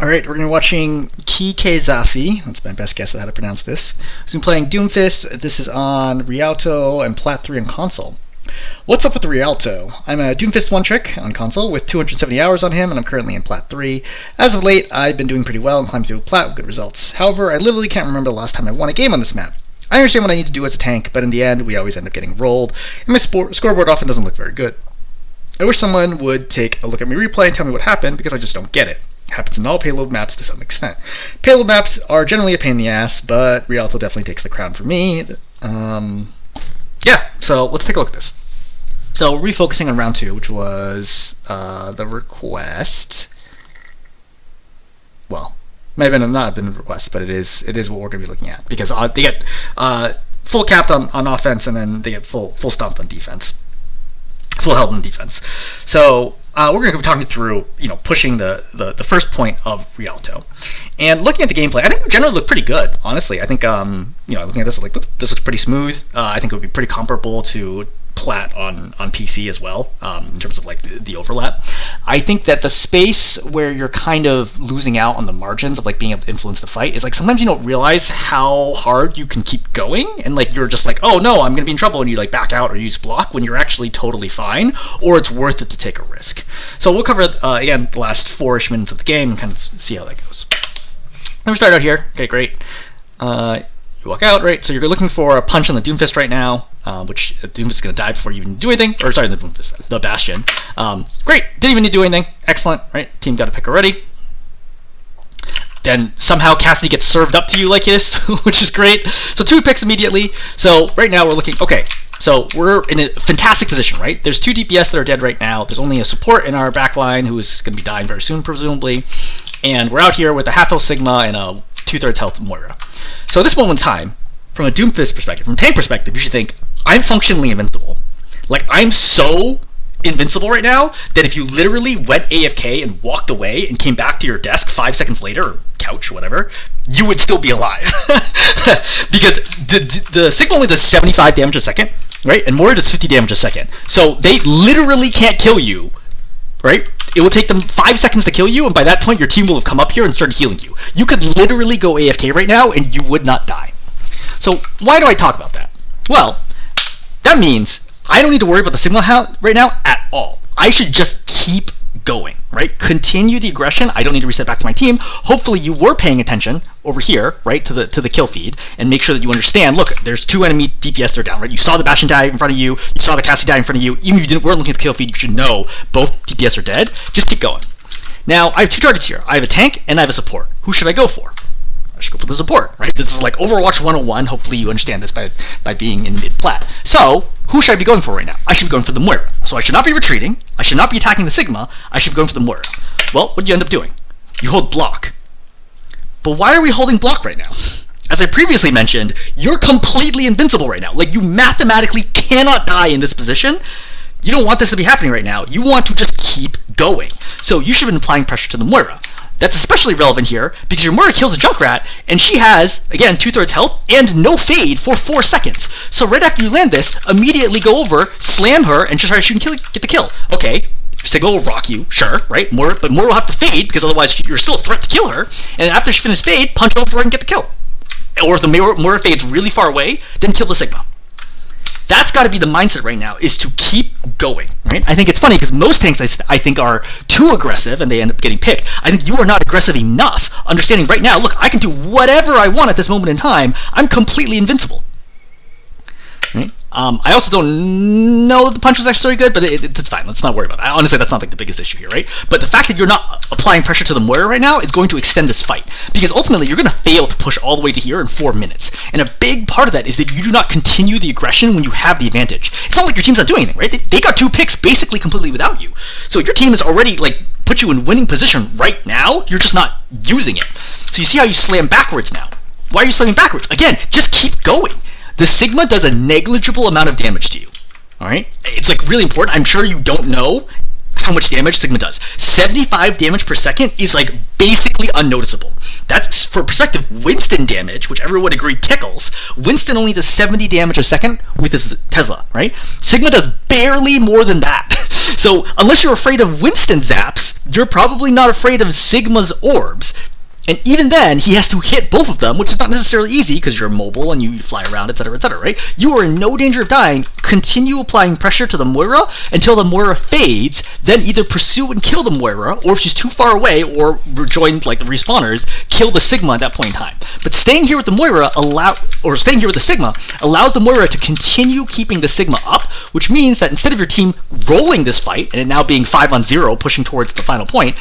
Alright, we're going to be watching QuiQueZafi. That's my best guess at how to pronounce this. So I'm playing Doomfist. This is on Rialto and Plat 3 on console. What's up with the Rialto? I'm a Doomfist one-trick on console with 270 hours on him, and I'm currently in Plat 3. As of late, I've been doing pretty well and climbing through Plat with good results. However, I literally can't remember the last time I won a game on this map. I understand what I need to do as a tank, but in the end, we always end up getting rolled, and my scoreboard often doesn't look very good. I wish someone would take a look at my replay and tell me what happened, because I just don't get it. It happens in all payload maps to some extent. Payload maps are generally a pain in the ass, but Rialto definitely takes the crown for me. Yeah, so let's take a look at this. So refocusing on round 2, which was the request. Well, may have not been a request, but it is what we're going to be looking at, because they get full capped on offense, and then they get full stomped on defense. Full held on defense. So we're going to be talking through, pushing the first point of Rialto, and looking at the gameplay. I think we generally look pretty good, honestly. I think looking at this, like this looks pretty smooth. I think it would be pretty comparable to Plat on PC as well, in terms of like the overlap. I think that the space where you're kind of losing out on the margins of like being able to influence the fight is like sometimes you don't realize how hard you can keep going, and like you're just like, oh no, I'm gonna be in trouble, and you like back out or use block when you're actually totally fine, or it's worth it to take a risk. So we'll cover again the last 4-ish minutes of the game and kind of see how that goes. Let me start out here. Okay, great. You walk out, right? So you're looking for a punch on the Doomfist right now, which Doomfist is going to die before you even do anything. Or sorry, the Doomfist, the Bastion. Great, didn't even need to do anything. Excellent, right? Team got a pick already. Then somehow Cassidy gets served up to you like this, which is great. So 2 picks immediately. So right now we're looking, okay, so we're in a fantastic position, right? There's 2 DPS that are dead right now. There's only a support in our backline who is going to be dying very soon, presumably. And we're out here with a half-health Sigma and a 2/3 health Moira. So at this moment in time, from a Doomfist perspective, from a tank perspective, you should think, I'm functionally invincible. Like, I'm so invincible right now that if you literally went AFK and walked away and came back to your desk 5 seconds later, or couch, whatever, you would still be alive. Because the Sigma only does 75 damage a second, right? And Moira does 50 damage a second. So they literally can't kill you, right? It will take them 5 seconds to kill you, and by that point, your team will have come up here and started healing you. You could literally go AFK right now, and you would not die. So why do I talk about that? Well, that means I don't need to worry about the Sigma right now at all. I should just keep going, right? Continue the aggression. I don't need to reset back to my team. Hopefully you were paying attention over here, right, to the kill feed, and make sure that you understand, look, there's 2 enemy DPS that are down, right? You saw the Bastion die in front of you. You saw the Cassie die in front of you. Even if you weren't looking at the kill feed, you should know both DPS are dead. Just keep going. Now, I have 2 targets here. I have a tank and I have a support. Who should I go for? I should go for the support, right? This is like Overwatch 101. Hopefully you understand this by being in mid-plat. So, who should I be going for right now? I should be going for the Moira. So I should not be retreating. I should not be attacking the Sigma. I should be going for the Moira. Well, what do you end up doing? You hold block. But why are we holding block right now? As I previously mentioned, you're completely invincible right now. Like, you mathematically cannot die in this position. You don't want this to be happening right now. You want to just keep going. So you should have been applying pressure to the Moira. That's especially relevant here because your Moira kills a Junkrat, and she has, again, 2/3 health and no fade for 4 seconds. So right after you land this, immediately go over, slam her, and just try to shoot and kill, get the kill. Okay, Sigma will rock you, sure, right? But Moira will have to fade because otherwise you're still a threat to kill her. And after she finishes fade, punch over her and get the kill. Or if the Moira fades really far away, then kill the Sigma. That's got to be the mindset right now, is to keep going, right? I think it's funny because most tanks I think are too aggressive and they end up getting picked. I think you are not aggressive enough, understanding right now, look, I can do whatever I want at this moment in time. I'm completely invincible. Right? I also don't know that the punch was actually good, but it's fine. Let's not worry about that. Honestly, that's not like the biggest issue here, right? But the fact that you're not applying pressure to the Moira right now is going to extend this fight, because ultimately you're going to fail to push all the way to here in 4 minutes. And a big part of that is that you do not continue the aggression when you have the advantage. It's not like your team's not doing anything, right? They got 2 picks basically completely without you. So your team has already like put you in winning position right now. You're just not using it. So you see how you slam backwards now. Why are you slamming backwards? Again, just keep going. The Sigma does a negligible amount of damage to you. All right? It's like really important. I'm sure you don't know how much damage Sigma does. 75 damage per second is like basically unnoticeable. That's, for perspective, Winston damage, which everyone would agree tickles. Winston only does 70 damage a second with his Tesla, right? Sigma does barely more than that. So unless you're afraid of Winston zaps, you're probably not afraid of Sigma's orbs. And even then, he has to hit both of them, which is not necessarily easy because you're mobile and you fly around, etc., right? You are in no danger of dying. Continue applying pressure to the Moira until the Moira fades, then either pursue and kill the Moira, or if she's too far away or rejoin like the respawners, kill the Sigma at that point in time. But staying here with the Moira staying here with the Sigma allows the Moira to continue keeping the Sigma up, which means that instead of your team rolling this fight and it now being 5-on-0 pushing towards the final point,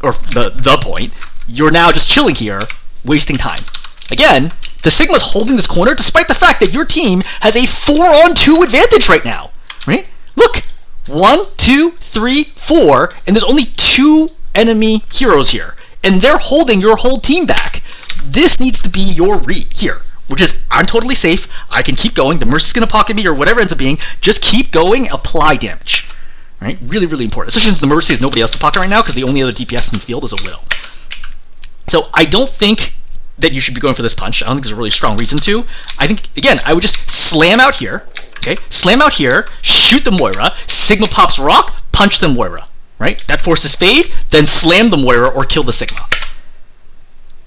or the point, you're now just chilling here, wasting time. Again, the Sigma's holding this corner despite the fact that your team has a 4-on-2 advantage right now, right? Look, 1, 2, 3, 4, and there's only 2 enemy heroes here, and they're holding your whole team back. This needs to be your read here, which is, I'm totally safe, I can keep going, the Mercy's gonna pocket me or whatever it ends up being, just keep going, apply damage, right? Really, really important, especially since the Mercy has nobody else to pocket right now because the only other DPS in the field is a Widow. So I don't think that you should be going for this punch. I don't think there's a really strong reason to. I think, again, I would just slam out here, okay? Slam out here, shoot the Moira, Sigma pops rock, punch the Moira, right? That forces fade, then slam the Moira or kill the Sigma.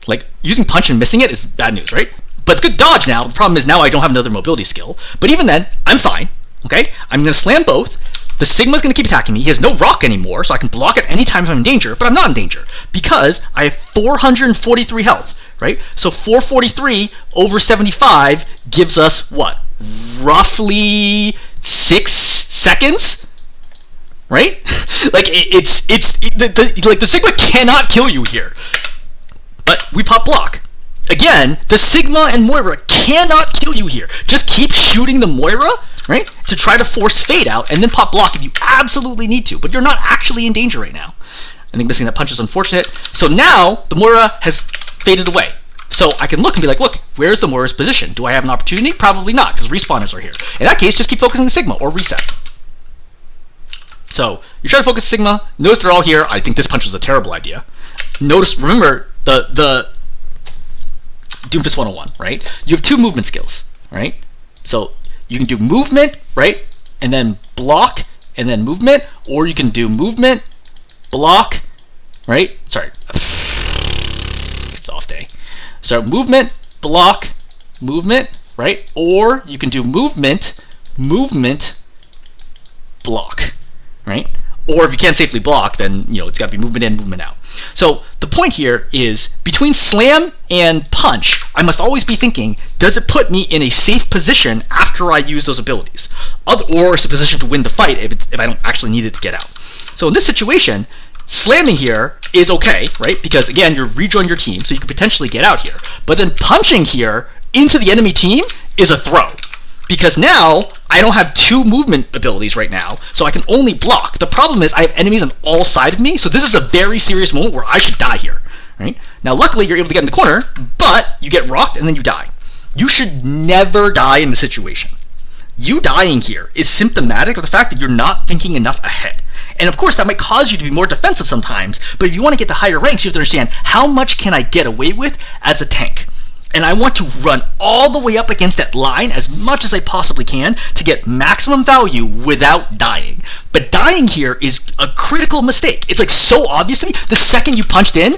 Like, using punch and missing it is bad news, right? But it's good dodge now. The problem is now I don't have another mobility skill. But even then, I'm fine, okay? I'm going to slam both. The Sigma's going to keep attacking me. He has no rock anymore, so I can block it anytime if I'm in danger, but I'm not in danger because I have 443 health, right? So 443 over 75 gives us, what, roughly 6 seconds? Right? Like, the Sigma cannot kill you here. But we pop block. Again, the Sigma and Moira cannot kill you here. Just keep shooting the Moira, right, to try to force fade out, and then pop block if you absolutely need to. But you're not actually in danger right now. I think missing that punch is unfortunate. So now, the Moira has faded away. So I can look and be like, look, where's the Moira's position? Do I have an opportunity? Probably not, because respawners are here. In that case, just keep focusing the Sigma, or reset. So, you're trying to focus Sigma. Notice they're all here. I think this punch was a terrible idea. Notice, remember, the Doomfist 101, right? You have 2 movement skills, right? So you can do movement, right? And then block, and then movement, or you can do movement, block, right? Sorry. It's off day. So movement, block, movement, right? Or you can do movement, block, right? Or if you can't safely block, then it's got to be movement in, movement out. So the point here is between slam and punch, I must always be thinking, does it put me in a safe position after I use those abilities? Or is it a position to win the fight if I don't actually need it to get out? So in this situation, slamming here is okay, right? Because again, you're rejoin your team, so you could potentially get out here. But then punching here into the enemy team is a throw. Because now, I don't have 2 movement abilities right now, so I can only block. The problem is I have enemies on all sides of me, so this is a very serious moment where I should die here, right? Now, luckily, you're able to get in the corner, but you get rocked and then you die. You should never die in this situation. You dying here is symptomatic of the fact that you're not thinking enough ahead. And of course, that might cause you to be more defensive sometimes, but if you want to get to higher ranks, you have to understand, how much can I get away with as a tank? And I want to run all the way up against that line as much as I possibly can to get maximum value without dying. But dying here is a critical mistake. It's like so obvious to me. The second you punched in,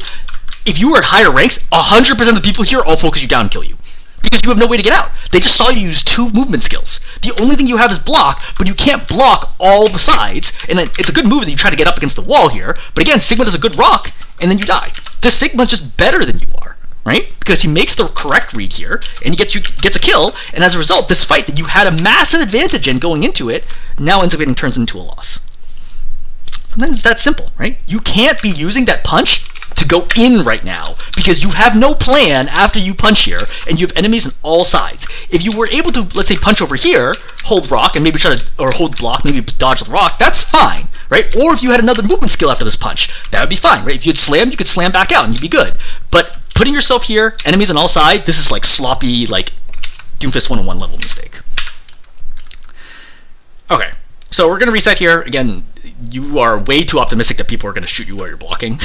if you were at higher ranks, 100% of the people here all focus you down and kill you. Because you have no way to get out. They just saw you use 2 movement skills. The only thing you have is block, but you can't block all the sides. And then it's a good move that you try to get up against the wall here. But again, Sigma does a good rock, and then you die. This Sigma's just better than you are. Right? Because he makes the correct read here, and he gets a kill, and as a result, this fight that you had a massive advantage in going into it, now ends up getting turned into a loss. Sometimes it's that simple, right? You can't be using that punch to go in right now, because you have no plan after you punch here, and you have enemies on all sides. If you were able to, let's say, punch over here, hold rock, and maybe or hold block, maybe dodge the rock, that's fine, right? Or if you had another movement skill after this punch, that would be fine, right? If you had slammed, you could slam back out, and you'd be good. But putting yourself here, enemies on all sides, this is like sloppy, like Doomfist 101 level mistake. Okay, so we're going to reset here. Again, you are way too optimistic that people are going to shoot you while you're blocking.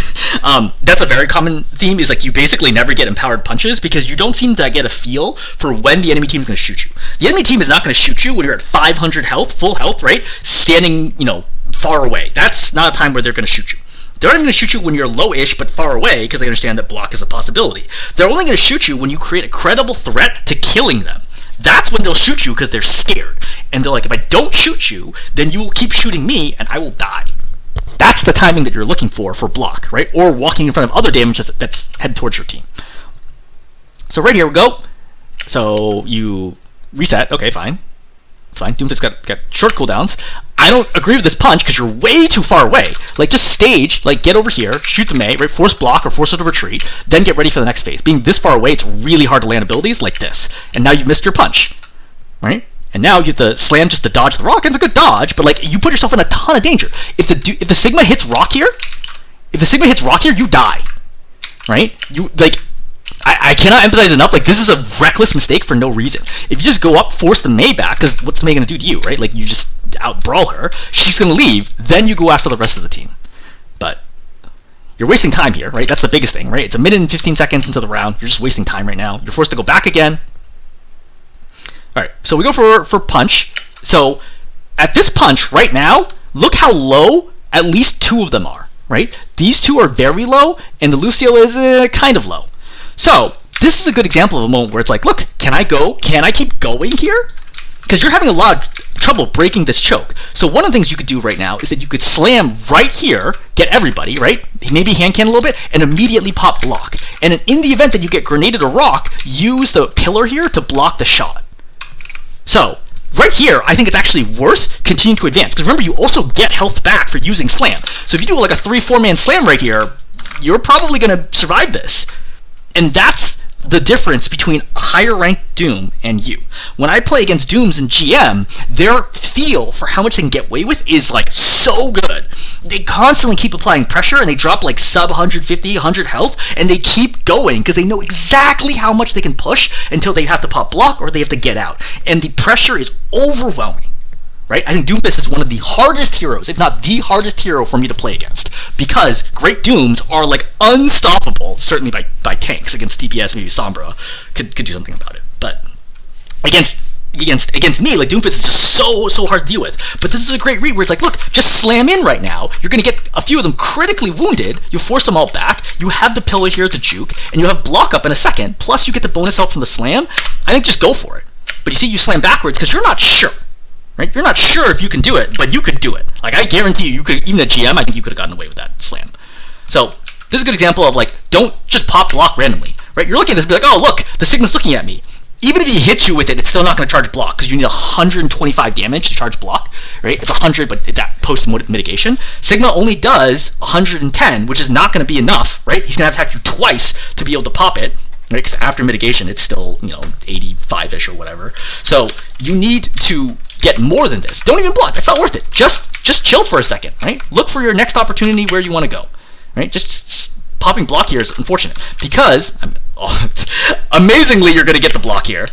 That's a very common theme, is like you basically never get empowered punches because you don't seem to get a feel for when the enemy team is going to shoot you. The enemy team is not going to shoot you when you're at 500 health, full health, right? Standing, far away. That's not a time where they're going to shoot you. They're not going to shoot you when you're low-ish but far away because they understand that block is a possibility. They're only going to shoot you when you create a credible threat to killing them. That's when they'll shoot you because they're scared. And they're like, if I don't shoot you, then you will keep shooting me and I will die. That's the timing that you're looking for block, right? Or walking in front of other damage that's headed towards your team. So right here we go. So you reset. Okay, fine. It's fine. Doomfist got short cooldowns. I don't agree with this punch because you're way too far away. Like, just stage, like, get over here, shoot the Mei, right? Force block or force her to retreat, then get ready for the next phase. Being this far away, it's really hard to land abilities like this. And now you've missed your punch, right? And now you have to slam just to dodge the rock. And it's a good dodge, but, like, you put yourself in a ton of danger. If the Sigma hits rock here, you die, right? I cannot emphasize enough, like, this is a reckless mistake for no reason. If you just go up, force the Mei back, because what's the Mei going to do to you, right? Like, you just out-brawl her, she's going to leave, then you go after the rest of the team. But you're wasting time here, right? That's the biggest thing, right? It's a minute and 15 seconds into the round. You're just wasting time right now. You're forced to go back again. All right, so we go for punch. So at this punch right now, look how low at least two of them are, right? These two are very low, and the Lucio is kind of low. So this is a good example of a moment where it's like, look, can I go? Can I keep going here? Because you're having a lot of trouble breaking this choke. So one of the things you could do right now is that you could slam right here, get everybody, right? Maybe hand cannon a little bit, and immediately pop block. And in the event that you get grenaded or rock, use the pillar here to block the shot. So right here, I think it's actually worth continuing to advance. Because remember, you also get health back for using slam. So if you do like a 3-4 man slam right here, you're probably going to survive this. And that's the difference between a higher ranked Doom and you. When I play against Dooms in GM, their feel for how much they can get away with is like so good. They constantly keep applying pressure and they drop like sub 150, 100 health, and they keep going because they know exactly how much they can push until they have to pop block or they have to get out. And the pressure is overwhelming. Right? I think Doomfist is one of the hardest heroes, if not the hardest hero for me to play against, because great Dooms are like unstoppable, certainly by tanks. Against DPS, maybe Sombra could do something about it, but against me, like Doomfist is just so hard to deal with. But this is a great read where it's like, look, just slam in right now. You're gonna get a few of them critically wounded. You force them all back. You have the pillar here to juke, and you have block up in a second. Plus, you get the bonus health from the slam. I think just go for it. But you see, you slam backwards because you're not sure. Right? You're not sure if you can do it, but you could do it. Like, I guarantee you could, even a GM, I think you could have gotten away with that slam. So, this is a good example of, like, don't just pop block randomly, right? You're looking at this and be like, oh, look, the Sigma's looking at me. Even if he hits you with it, it's still not going to charge block, because you need 125 damage to charge block, right? It's 100, but it's at post-mitigation. Sigma only does 110, which is not going to be enough, right? He's going to have to attack you twice to be able to pop it. Right, because after mitigation, it's still 85-ish or whatever. So you need to get more than this. Don't even block. That's not worth it. Just chill for a second. Right. Look for your next opportunity where you want to go. Right. Just popping block here is unfortunate because amazingly you're going to get the block here,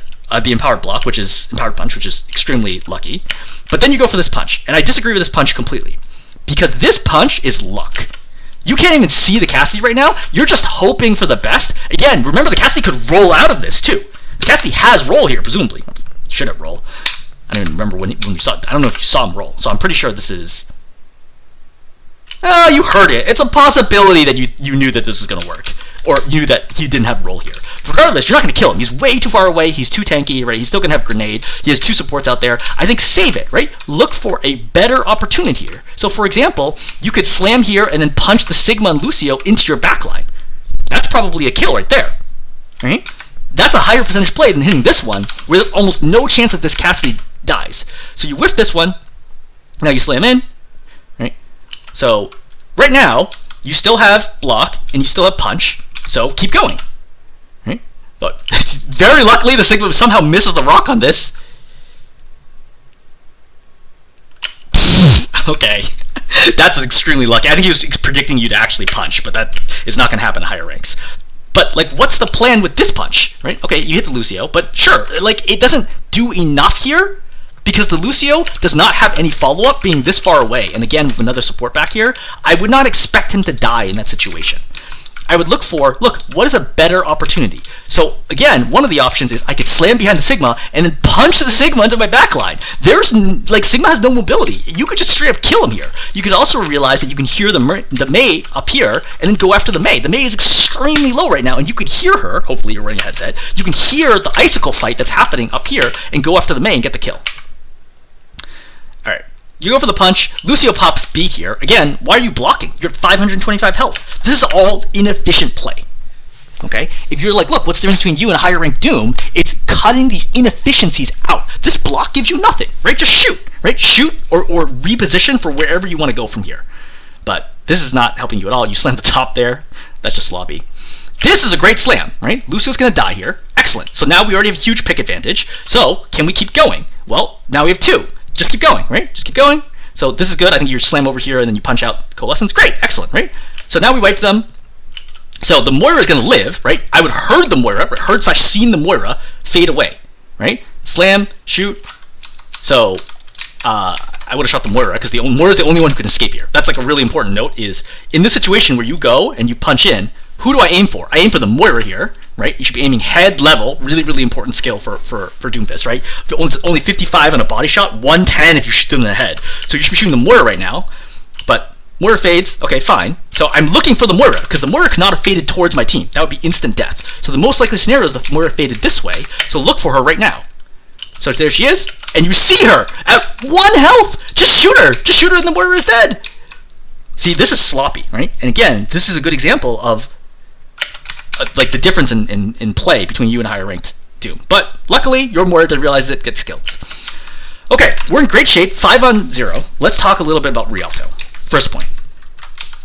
the empowered block, which is empowered punch, which is extremely lucky. But then you go for this punch, and I disagree with this punch completely because this punch is luck. You can't even see the Cassidy right now. You're just hoping for the best. Again, remember the Cassidy could roll out of this too. The Cassidy has roll here, presumably. Should it roll? I don't even remember when you saw it. I don't know if you saw him roll. So I'm pretty sure this is... Oh, you heard it. It's a possibility that you knew that this was going to work. Or you knew that he didn't have roll here. Regardless, you're not going to kill him. He's way too far away. He's too tanky, right? He's still going to have grenade. He has 2 supports out there. I think save it, right? Look for a better opportunity here. So, for example, you could slam here and then punch the Sigma and Lucio into your backline. That's probably a kill right there, right? That's a higher percentage play than hitting this one, where there's almost no chance that this Cassidy dies. So you whiff this one. Now you slam in, right? So right now, you still have block and you still have punch. So keep going. Right? But very luckily, the Sigma somehow misses the rock on this. Okay. That's extremely lucky. I think he was predicting you to actually punch, but that is not going to happen in higher ranks. But, like, what's the plan with this punch? Right? Okay, you hit the Lucio, but sure, like, it doesn't do enough here Because the Lucio does not have any follow-up being this far away, and again with another support back here, I would not expect him to die in that situation. I would look, what is a better opportunity? So again, one of the options is I could slam behind the Sigma and then punch the Sigma into my backline. Sigma has no mobility. You could just straight up kill him here. You could also realize that you can hear the Mei up here and then go after the Mei. The Mei is extremely low right now, and you could hear her, hopefully you're wearing a headset, you can hear the icicle fight that's happening up here and go after the Mei and get the kill. Alright. You go for the punch, Lucio pops B here. Again, why are you blocking? You're at 525 health. This is all inefficient play. Okay? If you're like, look, what's the difference between you and a higher ranked Doom? It's cutting these inefficiencies out. This block gives you nothing, right? Just shoot, right? Shoot or reposition for wherever you want to go from here. But this is not helping you at all. You slam the top there. That's just sloppy. This is a great slam, right? Lucio's going to die here. Excellent. So now we already have a huge pick advantage. So can we keep going? Well, now we have 2. Just keep going, right? Just keep going. So this is good. I think you slam over here and then you punch out Coalescence. Great, excellent, right? So now we wipe them. So the Moira is going to live, right? I would herd the Moira, heard/seen the Moira fade away, right? Slam, shoot. So I would have shot the Moira because the Moira is the only one who can escape here. That's like a really important note is in this situation where you go and you punch in, who do I aim for? I aim for the Moira here, right? You should be aiming head level, really, really important skill for Doomfist, right? Only 55 on a body shot, 110 if you shoot them in the head. So you should be shooting the Moira right now, but Moira fades, okay, fine. So I'm looking for the Moira, because the Moira could not have faded towards my team. That would be instant death. So the most likely scenario is the Moira faded this way, so look for her right now. So there she is, and you see her at 1 health! Just shoot her and the Moira is dead! See, this is sloppy, right? And again, this is a good example of like the difference in play between you and higher ranked Doom. But luckily, your Moira realizes it, gets killed. Okay, we're in great shape, 5-0. Let's talk a little bit about Rialto. First point.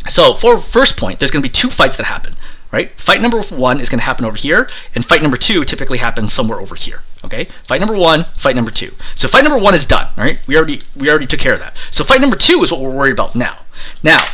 So for first point, there's going to be 2 fights that happen, right? Fight number 1 is going to happen over here, and fight number 2 typically happens somewhere over here. Okay, fight number 1, fight number 2. So fight number 1 is done, right? We already took care of that. So fight number 2 is what we're worried about now. Now,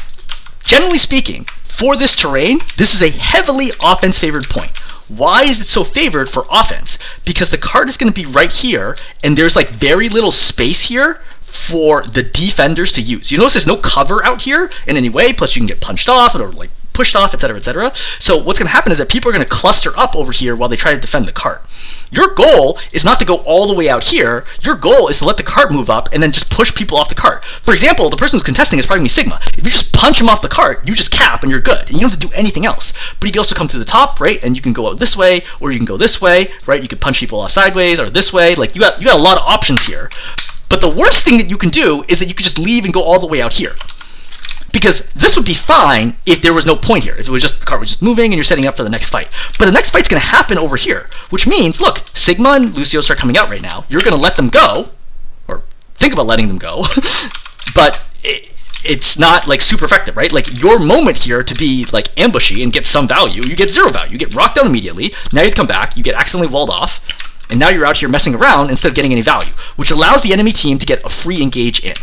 generally speaking, for this terrain, this is a heavily offense-favored point. Why is it so favored for offense? Because the card is going to be right here, and there's like very little space here for the defenders to use. You notice there's no cover out here in any way, plus you can get punched off or like pushed off, etc., etc. So what's going to happen is that people are going to cluster up over here while they try to defend the cart. Your goal is not to go all the way out here. Your goal is to let the cart move up and then just push people off the cart. For example, the person who's contesting is probably going to be Sigma. If you just punch him off the cart, you just cap and you're good. And you don't have to do anything else. But you can also come through the top, right? And you can go out this way, or you can go this way, right? You can punch people off sideways or this way. Like you got a lot of options here. But the worst thing that you can do is that you can just leave and go all the way out here. Because this would be fine if there was no point here. If it was just the cart was just moving and you're setting up for the next fight. But the next fight's going to happen over here, which means, look, Sigma and Lucio start coming out right now. You're going to let them go, or think about letting them go, but it's not like super effective, right? Like your moment here to be like ambushy and get some value, you get 0 value. You get rocked down immediately. Now you have to come back. You get accidentally walled off. And now you're out here messing around instead of getting any value, which allows the enemy team to get a free engage in.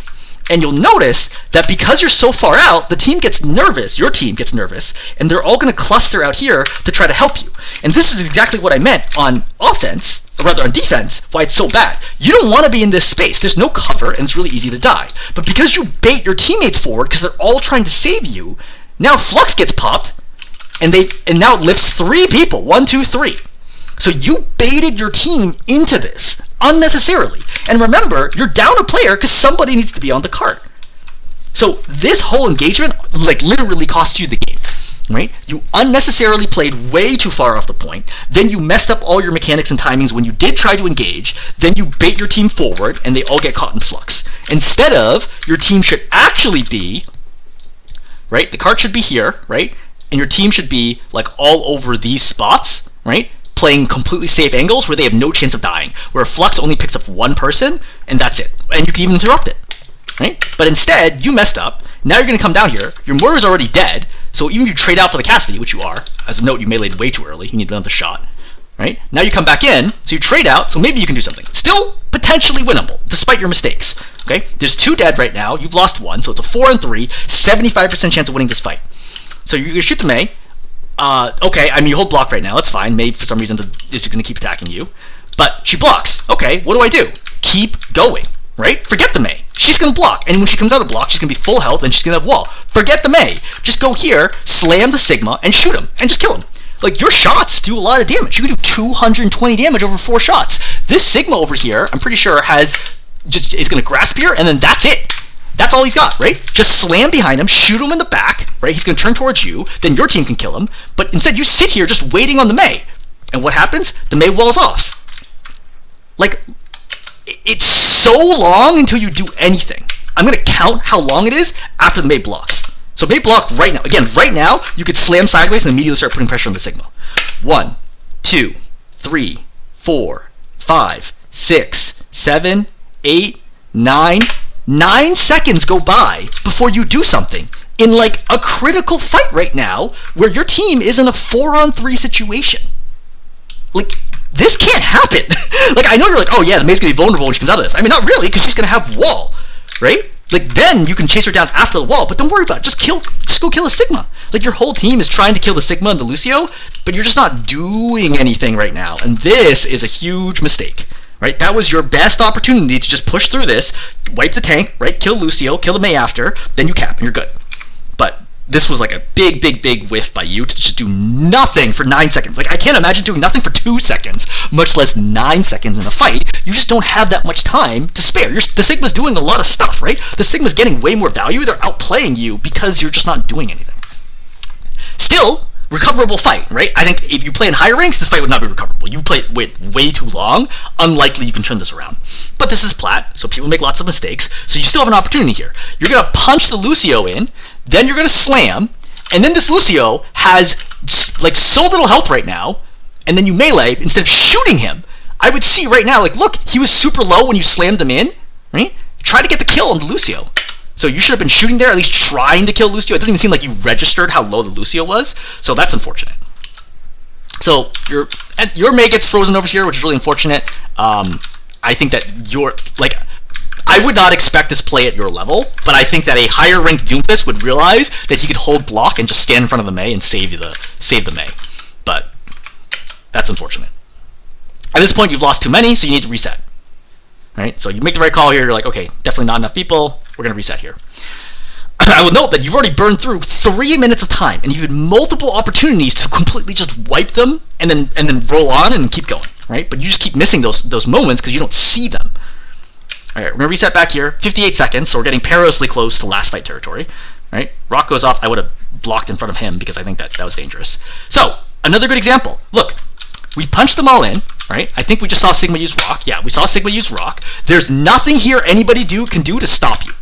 And you'll notice that because you're so far out, the team gets nervous, your team gets nervous, and they're all going to cluster out here to try to help you. And this is exactly what I meant on offense, or rather on defense, why it's so bad. You don't want to be in this space. There's no cover, and it's really easy to die. But because you bait your teammates forward, because they're all trying to save you, now Flux gets popped, and now it lifts 3 people, 1, 2, 3. So you baited your team into this unnecessarily. And remember, you're down a player because somebody needs to be on the cart. So this whole engagement like literally costs you the game, right? You unnecessarily played way too far off the point. Then you messed up all your mechanics and timings when you did try to engage. Then you bait your team forward and they all get caught in flux. Instead of, your team should actually be, right? The cart should be here, right? And your team should be like all over these spots, right? Playing completely safe angles where they have no chance of dying, where a flux only picks up 1 person and that's it, and you can even interrupt it, right? But instead you messed up. Now you're going to come down here, your Moira is already dead, so even if you trade out for the Cassidy, which you are, as a note, you meleeed way too early, you need another shot, right? Now you come back in, so you trade out, so maybe you can do something. Still potentially winnable despite your mistakes. Okay, there's 2 dead right now, you've lost 1, so it's a 4 and 3, 75% chance of winning this fight. So you're going to shoot the Mei. Okay, I mean, you hold block right now, that's fine. Maybe for some reason is going to keep attacking you. But she blocks. Okay, what do? Keep going. right? Forget the Mei. She's going to block, and when she comes out of block, she's going to be full health, and she's going to have wall. Forget the Mei. Just go here, slam the Sigma, and shoot him, and just kill him. Like, your shots do a lot of damage. You can do 220 damage over 4 shots. This Sigma over here, I'm pretty sure, is going to grasp here, and then that's it. That's all he's got, right? Just slam behind him, shoot him in the back, right? He's going to turn towards you, then your team can kill him, but instead you sit here just waiting on the Mei. And what happens? The Mei walls off. Like, it's so long until you do anything. I'm going to count how long it is after the Mei blocks. So Mei block right now. Again, right now, you could slam sideways and immediately start putting pressure on the Sigma. 1, 2, 3, 4, 5, 6, 7, 8, 9. 9 seconds go by before you do something in like a critical fight right now where your team is in a 4-on-3 situation. Like, this can't happen. Like, I know you're like, oh yeah, the Mei's gonna be vulnerable when she comes out of this. I mean, not really, because she's gonna have wall, right? Like, then you can chase her down after the wall, but don't worry about it. Just go kill a Sigma. Like, your whole team is trying to kill the Sigma and the Lucio, but you're just not doing anything right now, and this is a huge mistake. Right? That was your best opportunity to just push through this, wipe the tank, right? Kill Lucio, kill the Mei after, then you cap and you're good. But this was like a big whiff by you to just do nothing for 9 seconds. Like, I can't imagine doing nothing for 2 seconds, much less 9 seconds in a fight. You just don't have that much time to spare. The Sigma's doing a lot of stuff, right? The Sigma's getting way more value. They're outplaying you because you're just not doing anything. Still, recoverable fight, right? I think if you play in higher ranks, this fight would not be recoverable. You play it way too long, unlikely you can turn this around. But this is Plat, so people make lots of mistakes, so you still have an opportunity here. You're going to punch the Lucio in, then you're going to slam, and then this Lucio has like so little health right now, and then you melee instead of shooting him. I would see right now, like, look, he was super low when you slammed him in, right? Try to get the kill on the Lucio. So you should have been shooting there, at least trying to kill Lucio. It doesn't even seem like you registered how low the Lucio was, so that's unfortunate. So your Mei gets frozen over here, which is really unfortunate. I think that I would not expect this play at your level, but I think that a higher ranked Doomfist would realize that he could hold block and just stand in front of the Mei and save the Mei. But that's unfortunate. At this point, you've lost too many, so you need to reset. Right? So you make the right call here. You're like, okay, definitely not enough people. We're going to reset here. I will note that you've already burned through 3 minutes of time, and you've had multiple opportunities to completely just wipe them and then roll on and keep going, right? But you just keep missing those moments because you don't see them. All right, we're going to reset back here. 58 seconds, so we're getting perilously close to last fight territory, right? Rock goes off. I would have blocked in front of him because I think that was dangerous. So, another good example. Look, we punched them all in, right? I think we just saw Sigma use Rock. Yeah, we saw Sigma use Rock. There's nothing here anybody can do to stop you.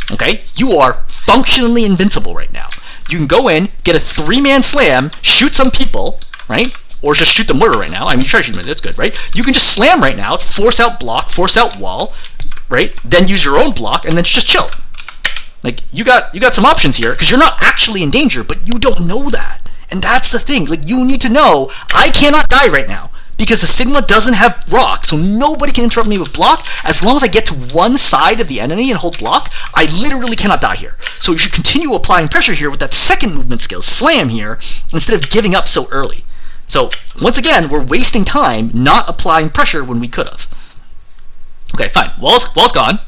Okay? You are functionally invincible right now. You can go in, get a 3-man slam, shoot some people, right? Or just shoot the mortar right now. I mean, you try to shoot them, that's good, right? You can just slam right now, force out block, force out wall, right? Then use your own block, and then just chill. Like, you got some options here, because you're not actually in danger, but you don't know that. And that's the thing. Like, you need to know, I cannot die right now. Because the Sigma doesn't have Rock, so nobody can interrupt me with block. As long as I get to one side of the enemy and hold block, I literally cannot die here. So you should continue applying pressure here with that second movement skill, slam here, instead of giving up so early. So, once again, we're wasting time not applying pressure when we could have. Okay, fine. Wall's gone.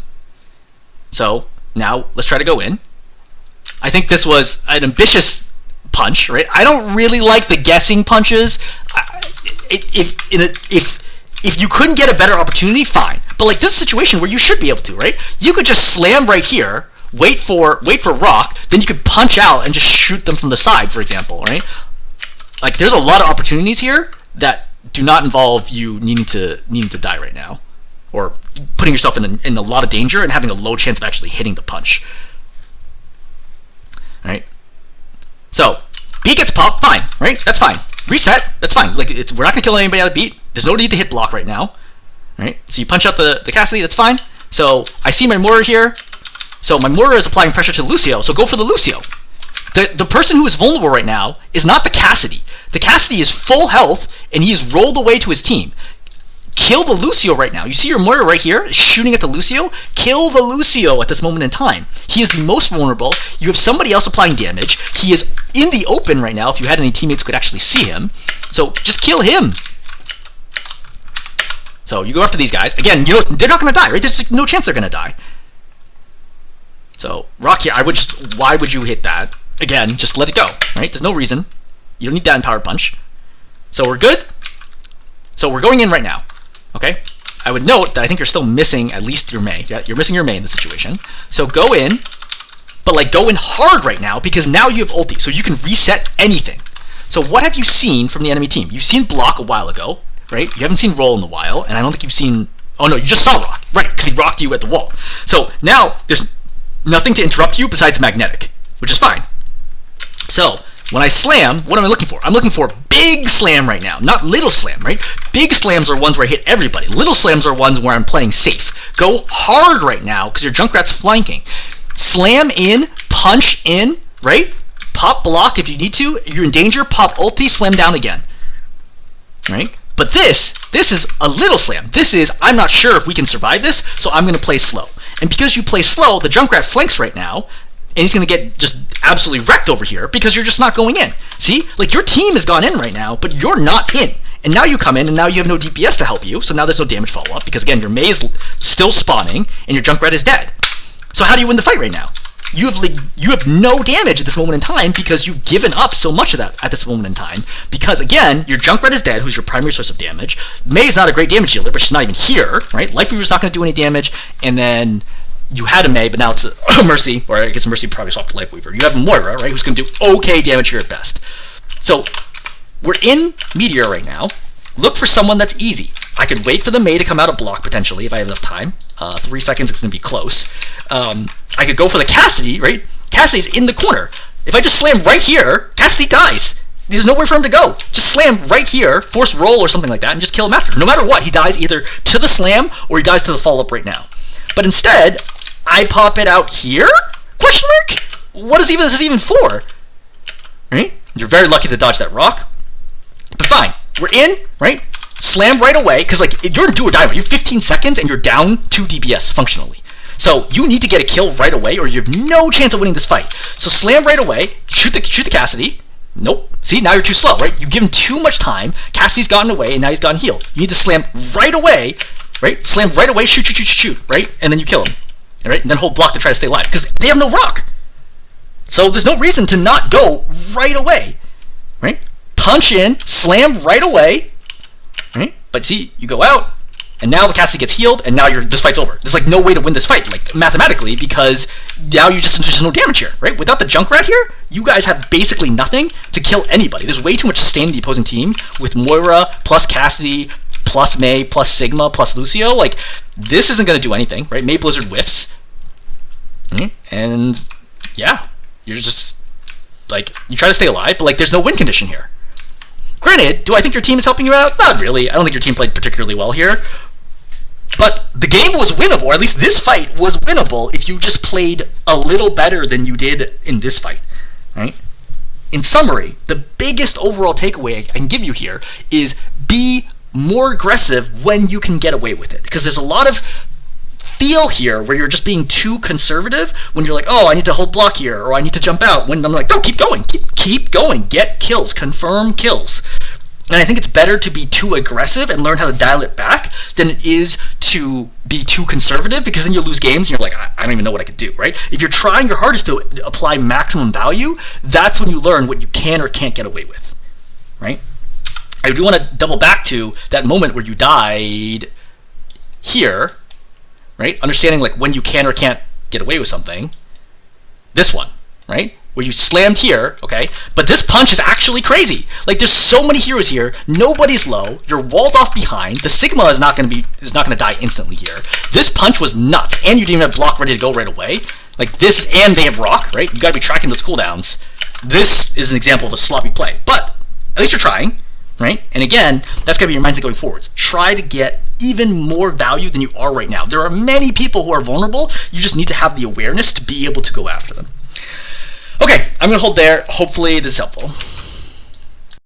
So, now let's try to go in. I think this was an ambitious punch, right? I don't really like the guessing punches. If you couldn't get a better opportunity, fine. But like this situation where you should be able to, right? You could just slam right here, wait for Rock, then you could punch out and just shoot them from the side, for example, right? Like there's a lot of opportunities here that do not involve you needing to die right now, or putting yourself in a lot of danger and having a low chance of actually hitting the punch. All right. So beat gets popped, fine, right? That's fine. Reset, that's fine. Like we're not gonna kill anybody out of beat. There's no need to hit block right now. Right? So you punch out the Cassidy, that's fine. So I see my mortar here. So my mortar is applying pressure to Lucio, so go for the Lucio. The person who is vulnerable right now is not the Cassidy. The Cassidy is full health and he is rolled away to his team. Kill the Lucio right now. You see your mortar right here shooting at the Lucio? Kill the Lucio at this moment in time. He is the most vulnerable. You have somebody else applying damage. He is in the open right now if you had any teammates who could actually see him. So just kill him. So you go after these guys. Again, you know, they're not going to die, right? There's no chance they're going to die. So rock here, why would you hit that? Again, just let it go, right? There's no reason. You don't need that empowered punch. So we're good. So we're going in right now, okay? I would note that I think you're still missing at least your Mei. Yeah, you're missing your Mei in this situation. So go in, but like go in hard right now because now you have ulti, so you can reset anything. So what have you seen from the enemy team? You've seen block a while ago, right? You haven't seen roll in a while, and I don't think you've seen... Oh no, you just saw rock, right? Because he rocked you at the wall. So now there's nothing to interrupt you besides magnetic, which is fine. So when I slam, what am I looking for? I'm looking for big slam right now, not little slam, right? Big slams are ones where I hit everybody. Little slams are ones where I'm playing safe. Go hard right now because your Junkrat's flanking. Slam in, punch in, right? Pop block if you need to. You're in danger, pop ulti, slam down again, right? But this is a little slam. This is, I'm not sure if we can survive this, so I'm going to play slow. And because you play slow, the Junkrat flanks right now, and he's going to get just absolutely wrecked over here because you're just not going in. See? Like, your team has gone in right now, but you're not in. And now you come in, and now you have no DPS to help you, so now there's no damage follow-up because, again, your Mei is still spawning, and your Junkrat is dead. So how do you win the fight right now? You have no damage at this moment in time because you've given up so much of that at this moment in time. Because again, your Junkrat is dead, who's your primary source of damage. Mei is not a great damage dealer, but she's not even here, right? Life Weaver's not going to do any damage, and then you had a Mei, but now it's a Mercy, or I guess Mercy probably swapped to Life Weaver. You have a Moira, right, who's going to do okay damage here at best. So we're in Meteor right now. Look for someone that's easy. I could wait for the Mei to come out of block potentially if I have enough time. 3 seconds, it's going to be close. I could go for the Cassidy, right? Cassidy's in the corner. If I just slam right here, Cassidy dies. There's nowhere for him to go. Just slam right here, force roll or something like that, and just kill him after. No matter what, he dies either to the slam or he dies to the follow-up right now. But instead, I pop it out here? Question mark? What is this even for? Right? You're very lucky to dodge that rock. But fine. We're in, right? Slam right away, because like you're in do or die. You have 15 seconds and you're down 2 DPS functionally. So you need to get a kill right away or you have no chance of winning this fight. So slam right away, shoot the Cassidy. Nope. See, now you're too slow, right? You've given too much time. Cassidy's gotten away and now he's gotten healed. You need to slam right away, right? Slam right away, shoot, right? And then you kill him, all right? And then hold block to try to stay alive because they have no rock. So there's no reason to not go right away, right? Punch in, slam right away, right? But see, you go out, and now the Cassidy gets healed, and now this fight's over. There's like no way to win this fight, like mathematically, because now there's no damage here, right? Without the Junkrat here, you guys have basically nothing to kill anybody. There's way too much sustain in the opposing team with Moira plus Cassidy plus Mei plus Sigma plus Lucio. Like this isn't going to do anything, right? Mei Blizzard whiffs, and yeah, you're just like you try to stay alive, but like there's no win condition here. Granted, do I think your team is helping you out? Not really. I don't think your team played particularly well here. But the game was winnable, or at least this fight was winnable if you just played a little better than you did in this fight, right? In summary, the biggest overall takeaway I can give you here is be more aggressive when you can get away with it. Because there's a lot of feel here where you're just being too conservative when you're like, oh, I need to hold block here, or I need to jump out, when I'm like, no, keep going, keep going, get kills, confirm kills. And I think it's better to be too aggressive and learn how to dial it back than it is to be too conservative, because then you lose games and you're like, I don't even know what I could do, right? If you're trying your hardest to apply maximum value, that's when you learn what you can or can't get away with, right? I do want to double back to that moment where you died here, right? Understanding like when you can or can't get away with something. This one, right? Where you slammed here, okay? But this punch is actually crazy. Like there's so many heroes here, nobody's low, you're walled off behind, the Sigma is not gonna die instantly here. This punch was nuts, and you didn't even have block ready to go right away. Like this, and they have rock, right? You gotta be tracking those cooldowns. This is an example of a sloppy play, but at least you're trying, right? And again, that's gonna be your mindset going forwards. Try to get even more value than you are right now. There are many people who are vulnerable. You just need to have the awareness to be able to go after them. Okay, I'm gonna hold there. Hopefully this is helpful.